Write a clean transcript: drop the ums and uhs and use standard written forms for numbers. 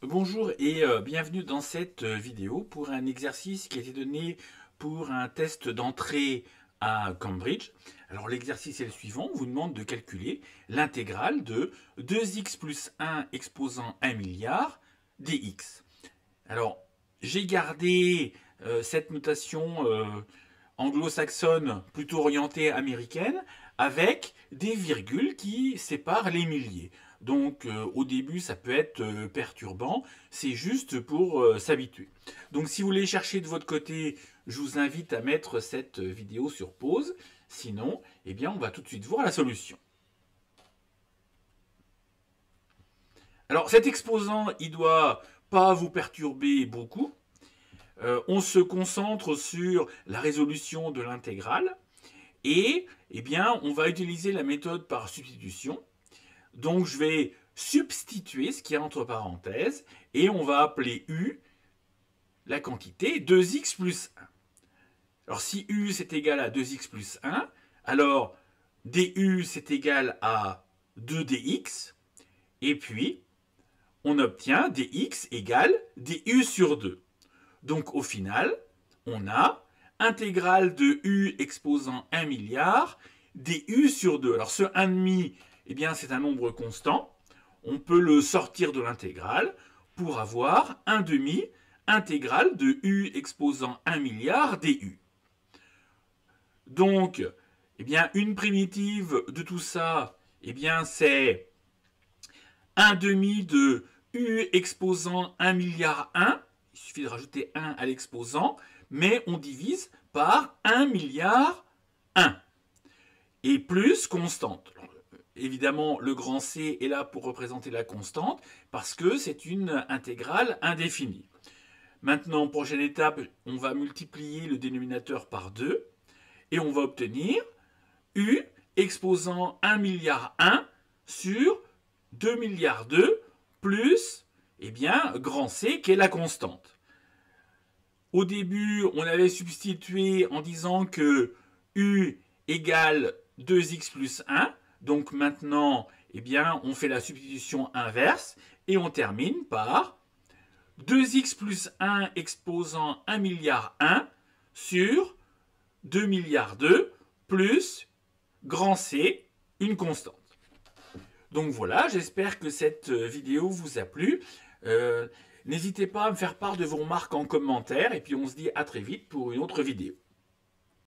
Bonjour et bienvenue dans cette vidéo pour un exercice qui a été donné pour un test d'entrée à Cambridge. Alors l'exercice est le suivant, on vous demande de calculer l'intégrale de 2x plus 1 exposant 1 milliard dx. Alors j'ai gardé cette notation anglo-saxonne plutôt orientée américaine avec des virgules qui séparent les milliers. Donc au début ça peut être perturbant, c'est juste pour s'habituer. Donc si vous voulez chercher de votre côté, je vous invite à mettre cette vidéo sur pause. Sinon, eh bien, on va tout de suite voir la solution. Alors cet exposant, il doit pas vous perturber beaucoup. On se concentre sur la résolution de l'intégrale et eh bien, on va utiliser la méthode par substitution. Donc je vais substituer ce qu'il y a entre parenthèses et on va appeler U la quantité 2x plus 1. Alors si U c'est égal à 2x plus 1, alors du c'est égal à 2dx et puis on obtient dx égale du sur 2. Donc au final, on a intégrale de u exposant 1 milliard du sur 2. Alors ce 1,5, eh bien, c'est un nombre constant. On peut le sortir de l'intégrale pour avoir 1,5 intégrale de u exposant 1 milliard du. Donc, eh bien, une primitive de tout ça, eh bien, c'est 1,5 de u exposant 1 milliard 1. Il suffit de rajouter 1 à l'exposant, mais on divise par 1 milliard 1. Et plus constante. Alors, évidemment, le grand C est là pour représenter la constante, parce que c'est une intégrale indéfinie. Maintenant, prochaine étape, on va multiplier le dénominateur par 2, et on va obtenir U exposant 1 milliard 1 sur 2 milliards 2 plus, eh bien, grand C qui est la constante. Au début, on avait substitué en disant que U égale 2x plus 1. Donc maintenant, eh bien, on fait la substitution inverse et on termine par 2x plus 1 exposant 1 milliard 1 sur 2 milliards 2 plus grand C, une constante. Donc voilà, j'espère que cette vidéo vous a plu. N'hésitez pas à me faire part de vos remarques en commentaire et puis on se dit à très vite pour une autre vidéo.